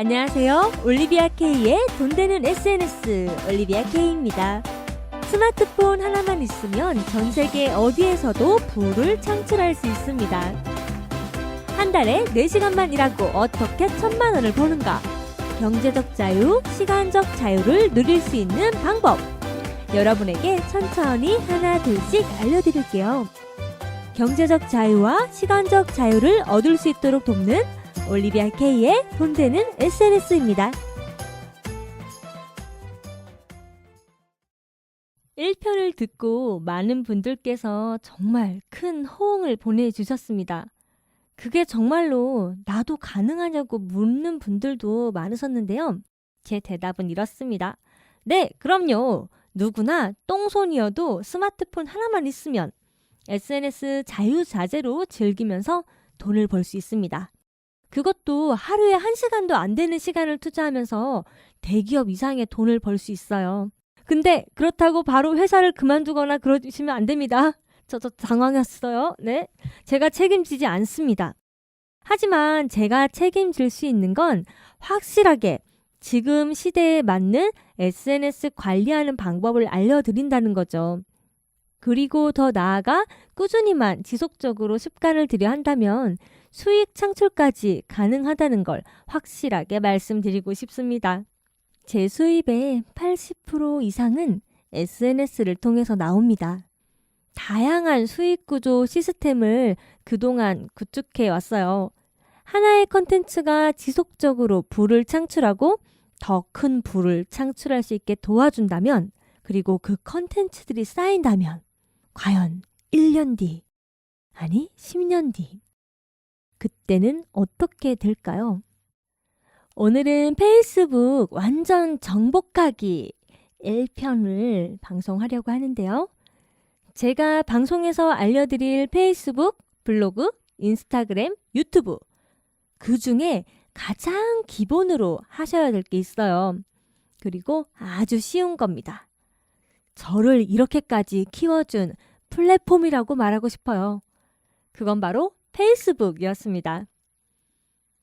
안녕하세요. 올리비아 K의 돈 되는 SNS 올리비아 K입니다. 스마트폰 하나만 있으면 전 세계 어디에서도 부를 창출할 수 있습니다. 한 달에 4시간만 일하고 어떻게 1,000만 원을 버는가? 경제적 자유, 시간적 자유를 누릴 수 있는 방법. 여러분에게 천천히 하나 둘씩 알려드릴게요. 경제적 자유와 시간적 자유를 얻을 수 있도록 돕는 올리비아 K의 돈 되는 SNS입니다. 1편을 듣고 많은 분들께서 정말 큰 호응을 보내주셨습니다. 그게 정말로 나도 가능하냐고 묻는 분들도 많으셨는데요. 제 대답은 이렇습니다. 네, 그럼요. 누구나 똥손이어도 스마트폰 하나만 있으면 SNS 자유자재로 즐기면서 돈을 벌 수 있습니다. 그것도 하루에 1시간도 안 되는 시간을 투자하면서 대기업 이상의 돈을 벌 수 있어요. 근데 그렇다고 바로 회사를 그만두거나 그러시면 안 됩니다. 저 당황했어요. 네, 제가 책임지지 않습니다. 하지만 제가 책임질 수 있는 건 확실하게 지금 시대에 맞는 SNS 관리하는 방법을 알려드린다는 거죠. 그리고 더 나아가 꾸준히만 지속적으로 습관을 들여 한다면 수익 창출까지 가능하다는 걸 확실하게 말씀드리고 싶습니다. 제 수입의 80% 이상은 SNS를 통해서 나옵니다. 다양한 수익 구조 시스템을 그동안 구축해 왔어요. 하나의 컨텐츠가 지속적으로 부를 창출하고 더 큰 부를 창출할 수 있게 도와준다면, 그리고 그 컨텐츠들이 쌓인다면 과연 1년 뒤, 아니 10년 뒤, 그때는 어떻게 될까요? 오늘은 페이스북 완전 정복하기 1편을 방송하려고 하는데요. 제가 방송에서 알려드릴 페이스북, 블로그, 인스타그램, 유튜브, 그 중에 가장 기본으로 하셔야 될 게 있어요. 그리고 아주 쉬운 겁니다. 저를 이렇게까지 키워준 플랫폼이라고 말하고 싶어요. 그건 바로 페이스북이었습니다.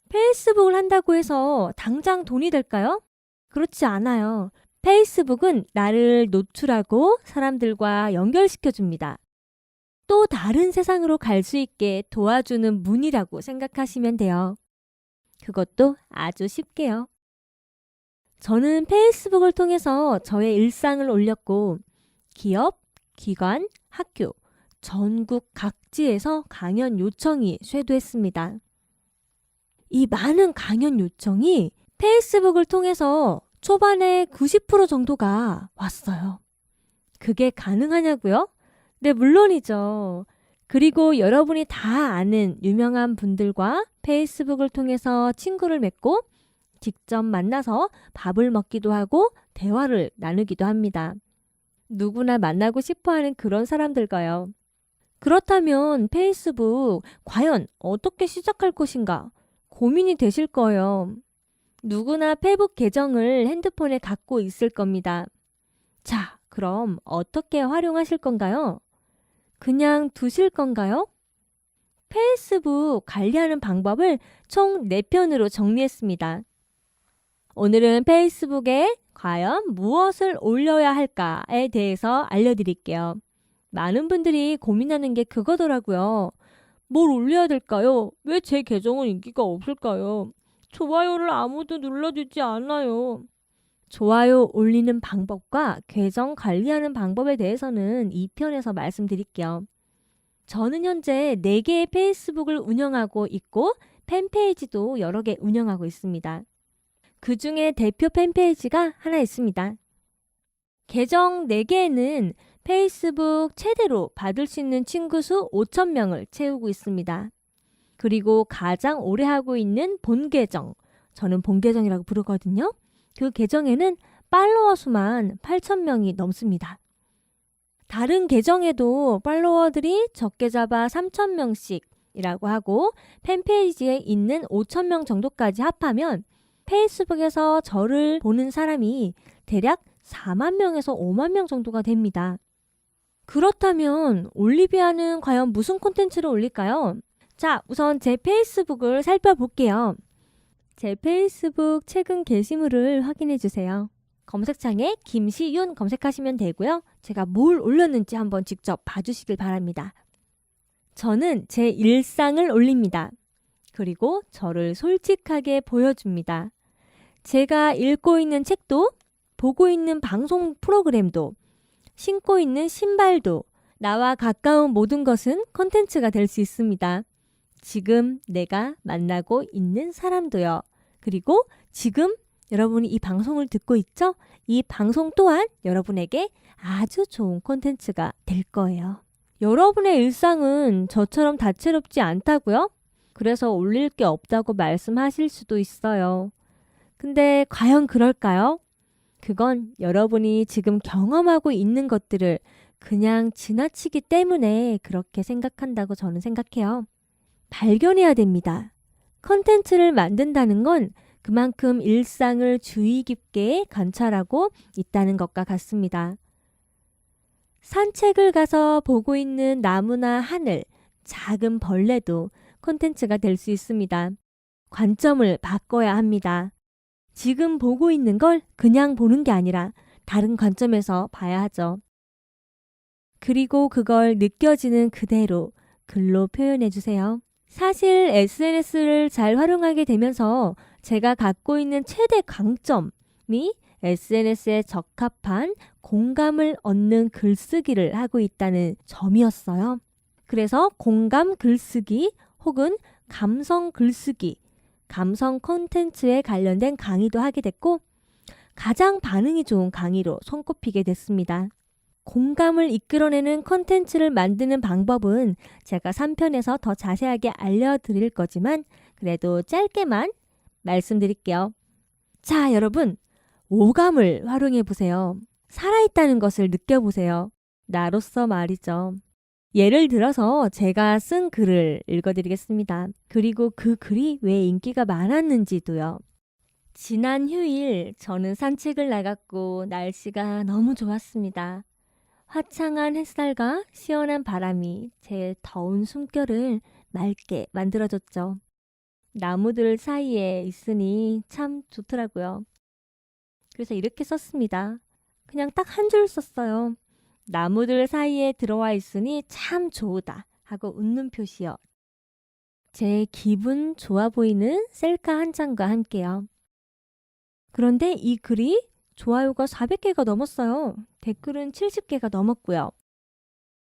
페이스북을 한다고 해서 당장 돈이 될까요? 그렇지 않아요. 페이스북은 나를 노출하고 사람들과 연결시켜줍니다. 또 다른 세상으로 갈 수 있게 도와주는 문이라고 생각하시면 돼요. 그것도 아주 쉽게요. 저는 페이스북을 통해서 저의 일상을 올렸고 기업, 기관, 학교, 전국 각지에서 강연 요청이 쇄도했습니다. 이 많은 강연 요청이 페이스북을 통해서 초반에 90% 정도가 왔어요. 그게 가능하냐고요? 네, 물론이죠. 그리고 여러분이 다 아는 유명한 분들과 페이스북을 통해서 친구를 맺고 직접 만나서 밥을 먹기도 하고 대화를 나누기도 합니다. 누구나 만나고 싶어하는 그런 사람들과요. 그렇다면 페이스북 과연 어떻게 시작할 것인가 고민이 되실 거예요. 누구나 페이북 계정을 핸드폰에 갖고 있을 겁니다. 자, 그럼 어떻게 활용하실 건가요? 그냥 두실 건가요? 페이스북 관리하는 방법을 총 4편으로 정리했습니다. 오늘은 페이스북에 과연 무엇을 올려야 할까에 대해서 알려드릴게요. 많은 분들이 고민하는 게 그거더라고요. 뭘 올려야 될까요? 왜 제 계정은 인기가 없을까요? 좋아요를 아무도 눌러주지 않아요. 좋아요 올리는 방법과 계정 관리하는 방법에 대해서는 2편에서 말씀드릴게요. 저는 현재 4개의 페이스북을 운영하고 있고 팬페이지도 여러 개 운영하고 있습니다. 그 중에 대표 팬페이지가 하나 있습니다. 계정 4개에는 페이스북 최대로 받을 수 있는 친구 수 5,000명을 채우고 있습니다. 그리고 가장 오래 하고 있는 본 계정, 저는 본 계정이라고 부르거든요. 그 계정에는 팔로워 수만 8,000명이 넘습니다. 다른 계정에도 팔로워들이 적게 잡아 3,000명씩이라고 하고 팬페이지에 있는 5,000명 정도까지 합하면 페이스북에서 저를 보는 사람이 대략 4만 명에서 5만 명 정도가 됩니다. 그렇다면 올리비아는 과연 무슨 콘텐츠를 올릴까요? 자, 우선 제 페이스북을 살펴볼게요. 제 페이스북 최근 게시물을 확인해 주세요. 검색창에 김시윤 검색하시면 되고요. 제가 뭘 올렸는지 한번 직접 봐주시길 바랍니다. 저는 제 일상을 올립니다. 그리고 저를 솔직하게 보여줍니다. 제가 읽고 있는 책도, 보고 있는 방송 프로그램도, 신고 있는 신발도, 나와 가까운 모든 것은 콘텐츠가 될 수 있습니다. 지금 내가 만나고 있는 사람도요. 그리고 지금 여러분이 이 방송을 듣고 있죠? 이 방송 또한 여러분에게 아주 좋은 콘텐츠가 될 거예요. 여러분의 일상은 저처럼 다채롭지 않다고요? 그래서 올릴 게 없다고 말씀하실 수도 있어요. 근데 과연 그럴까요? 그건 여러분이 지금 경험하고 있는 것들을 그냥 지나치기 때문에 그렇게 생각한다고 저는 생각해요. 발견해야 됩니다. 컨텐츠를 만든다는 건 그만큼 일상을 주의 깊게 관찰하고 있다는 것과 같습니다. 산책을 가서 보고 있는 나무나 하늘, 작은 벌레도 콘텐츠가 될 수 있습니다. 관점을 바꿔야 합니다. 지금 보고 있는 걸 그냥 보는 게 아니라 다른 관점에서 봐야 하죠. 그리고 그걸 느껴지는 그대로 글로 표현해 주세요. 사실 SNS를 잘 활용하게 되면서 제가 갖고 있는 최대 강점이 SNS에 적합한 공감을 얻는 글쓰기를 하고 있다는 점이었어요. 그래서 공감 글쓰기 혹은 감성 글쓰기, 감성 콘텐츠에 관련된 강의도 하게 됐고 가장 반응이 좋은 강의로 손꼽히게 됐습니다. 공감을 이끌어내는 콘텐츠를 만드는 방법은 제가 3편에서 더 자세하게 알려드릴 거지만 그래도 짧게만 말씀드릴게요. 자, 여러분, 오감을 활용해 보세요. 살아있다는 것을 느껴보세요. 나로서 말이죠. 예를 들어서 제가 쓴 글을 읽어드리겠습니다. 그리고 그 글이 왜 인기가 많았는지도요. 지난 휴일 저는 산책을 나갔고 날씨가 너무 좋았습니다. 화창한 햇살과 시원한 바람이 제 더운 숨결을 맑게 만들어줬죠. 나무들 사이에 있으니 참 좋더라고요. 그래서 이렇게 썼습니다. 그냥 딱 한 줄 썼어요. 나무들 사이에 들어와 있으니 참 좋으다 하고 웃는 표시요. 제 기분 좋아 보이는 셀카 한 장과 함께요. 그런데 이 글이 좋아요가 400개가 넘었어요. 댓글은 70개가 넘었고요.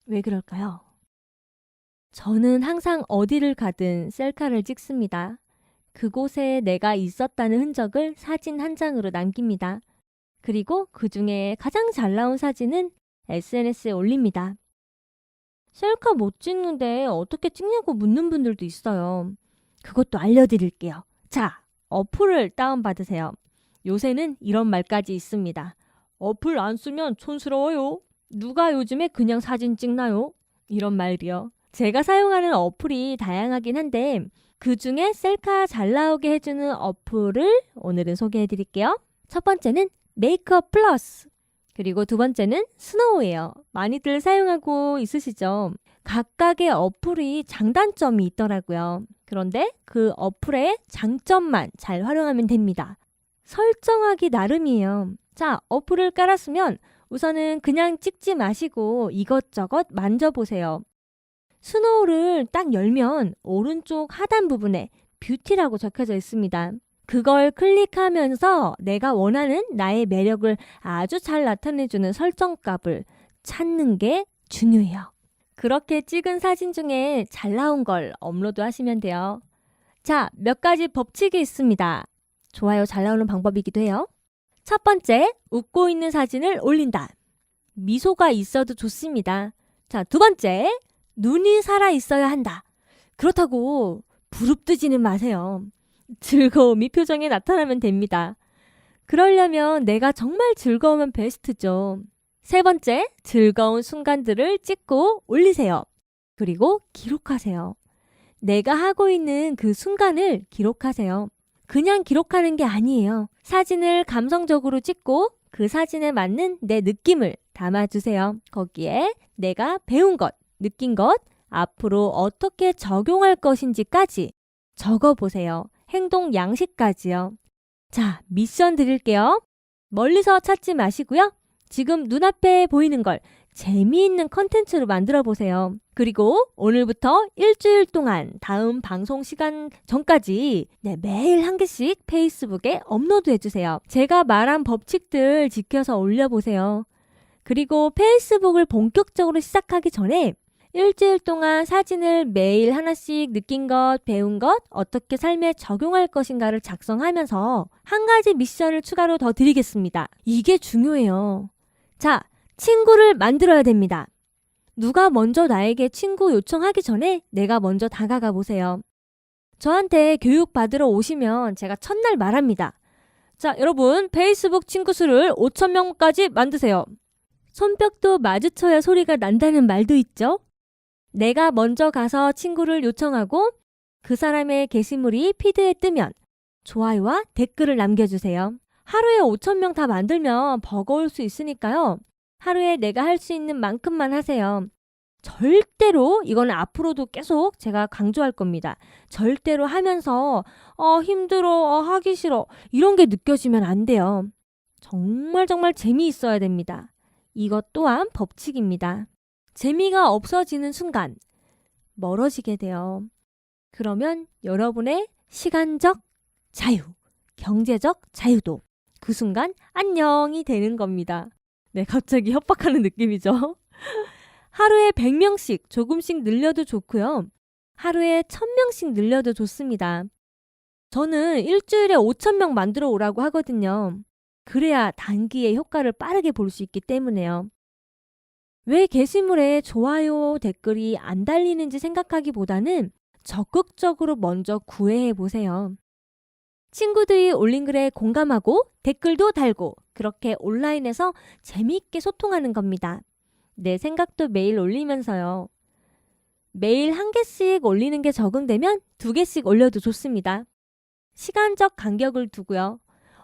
왜 그럴까요? 저는 항상 어디를 가든 셀카를 찍습니다. 그곳에 내가 있었다는 흔적을 사진 한 장으로 남깁니다. 그리고 그 중에 가장 잘 나온 사진은 SNS에 올립니다. 셀카 못 찍는데 어떻게 찍냐고 묻는 분들도 있어요. 그것도 알려드릴게요. 자, 어플을 다운받으세요. 요새는 이런 말까지 있습니다. 어플 안 쓰면 촌스러워요. 누가 요즘에 그냥 사진 찍나요? 이런 말이요. 제가 사용하는 어플이 다양하긴 한데 그 중에 셀카 잘 나오게 해주는 어플을 오늘은 소개해 드릴게요. 첫 번째는 메이크업 플러스. 그리고 두 번째는 스노우예요. 많이들 사용하고 있으시죠? 각각의 어플이 장단점이 있더라고요. 그런데 그 어플의 장점만 잘 활용하면 됩니다. 설정하기 나름이에요. 자, 어플을 깔았으면 우선은 그냥 찍지 마시고 이것저것 만져보세요. 스노우를 딱 열면 오른쪽 하단 부분에 뷰티라고 적혀져 있습니다. 그걸 클릭하면서 내가 원하는 나의 매력을 아주 잘 나타내주는 설정값을 찾는 게 중요해요. 그렇게 찍은 사진 중에 잘 나온 걸 업로드 하시면 돼요. 자, 몇 가지 법칙이 있습니다. 좋아요 잘 나오는 방법이기도 해요. 첫 번째, 웃고 있는 사진을 올린다. 미소가 있어도 좋습니다. 자, 두 번째, 눈이 살아 있어야 한다. 그렇다고 부릅뜨지는 마세요. 즐거움이 표정에 나타나면 됩니다. 그러려면 내가 정말 즐거우면 베스트죠. 세 번째, 즐거운 순간들을 찍고 올리세요. 그리고 기록하세요. 내가 하고 있는 그 순간을 기록하세요. 그냥 기록하는 게 아니에요. 사진을 감성적으로 찍고 그 사진에 맞는 내 느낌을 담아주세요. 거기에 내가 배운 것, 느낀 것, 앞으로 어떻게 적용할 것인지까지 적어보세요. 행동 양식까지요. 자, 미션 드릴게요. 멀리서 찾지 마시고요. 지금 눈앞에 보이는 걸 재미있는 컨텐츠로 만들어 보세요. 그리고 오늘부터 일주일 동안 다음 방송 시간 전까지 매일 한 개씩 페이스북에 업로드해 주세요. 제가 말한 법칙들 지켜서 올려보세요. 그리고 페이스북을 본격적으로 시작하기 전에 일주일 동안 사진을 매일 하나씩 느낀 것, 배운 것, 어떻게 삶에 적용할 것인가를 작성하면서 한 가지 미션을 추가로 더 드리겠습니다. 이게 중요해요. 자, 친구를 만들어야 됩니다. 누가 먼저 나에게 친구 요청하기 전에 내가 먼저 다가가 보세요. 저한테 교육 받으러 오시면 제가 첫날 말합니다. 자, 여러분 페이스북 친구 수를 5,000명까지 만드세요. 손뼉도 마주쳐야 소리가 난다는 말도 있죠. 내가 먼저 가서 친구를 요청하고 그 사람의 게시물이 피드에 뜨면 좋아요와 댓글을 남겨주세요. 하루에 5,000명 다 만들면 버거울 수 있으니까요. 하루에 내가 할 수 있는 만큼만 하세요. 절대로 이거는 앞으로도 계속 제가 강조할 겁니다. 절대로 하면서 힘들어, 하기 싫어 이런 게 느껴지면 안 돼요. 정말 재미있어야 됩니다. 이것 또한 법칙입니다. 재미가 없어지는 순간 멀어지게 돼요. 그러면 여러분의 시간적 자유, 경제적 자유도 그 순간 안녕이 되는 겁니다. 네, 갑자기 협박하는 느낌이죠. 하루에 100명씩 조금씩 늘려도 좋고요. 하루에 1,000명씩 늘려도 좋습니다. 저는 일주일에 5,000명 만들어 오라고 하거든요. 그래야 단기에 효과를 빠르게 볼 수 있기 때문에요. 왜 게시물에 좋아요, 댓글이 안 달리는지 생각하기보다는 적극적으로 먼저 구애해 보세요. 친구들이 올린 글에 공감하고 댓글도 달고 그렇게 온라인에서 재미있게 소통하는 겁니다. 내 생각도 매일 올리면서요. 매일 한 개씩 올리는 게 적응되면 2개씩 올려도 좋습니다. 시간적 간격을 두고요.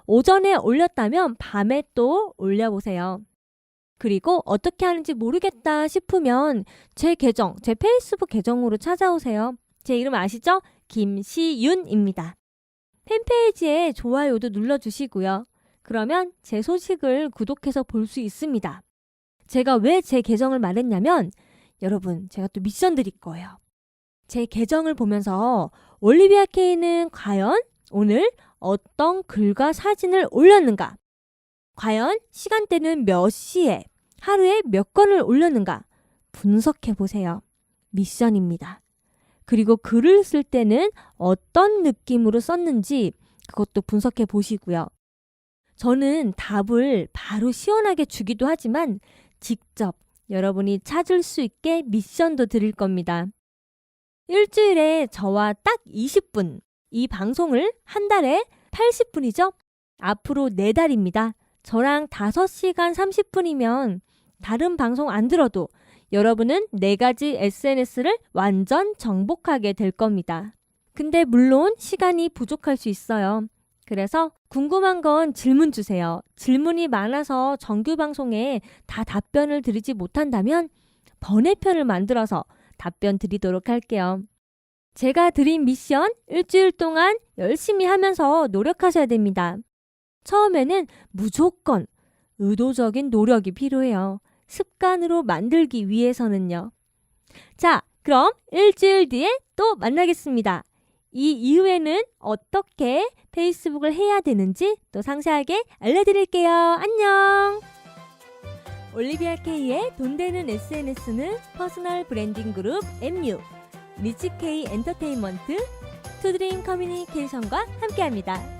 오전에 올렸다면 밤에 또 올려보세요. 그리고 어떻게 하는지 모르겠다 싶으면 제 계정, 제 페이스북 계정으로 찾아오세요. 제 이름 아시죠? 김시윤입니다. 팬페이지에 좋아요도 눌러주시고요. 그러면 제 소식을 구독해서 볼 수 있습니다. 제가 왜 제 계정을 말했냐면 여러분 제가 또 미션 드릴 거예요. 제 계정을 보면서 올리비아 K는 과연 오늘 어떤 글과 사진을 올렸는가? 과연 시간대는 몇 시에 하루에 몇 건을 올렸는가? 분석해 보세요. 미션입니다. 그리고 글을 쓸 때는 어떤 느낌으로 썼는지 그것도 분석해 보시고요. 저는 답을 바로 시원하게 주기도 하지만 직접 여러분이 찾을 수 있게 미션도 드릴 겁니다. 일주일에 저와 딱 20분, 이 방송을 한 달에 80분이죠? 앞으로 4달입니다. 저랑 5시간 30분이면 다른 방송 안 들어도 여러분은 4가지 SNS를 완전 정복하게 될 겁니다. 근데 물론 시간이 부족할 수 있어요. 그래서 궁금한 건 질문 주세요. 질문이 많아서 정규 방송에 다 답변을 드리지 못한다면 번외편을 만들어서 답변 드리도록 할게요. 제가 드린 미션 일주일 동안 열심히 하면서 노력하셔야 됩니다. 처음에는 무조건 의도적인 노력이 필요해요. 습관으로 만들기 위해서는요. 자, 그럼 일주일 뒤에 또 만나겠습니다. 이 이후에는 어떻게 페이스북을 해야 되는지 또 상세하게 알려드릴게요. 안녕! 올리비아 K의 돈 되는 SNS는 퍼스널 브랜딩 그룹 MU, 리치 K 엔터테인먼트, 투드림 커뮤니케이션과 함께합니다.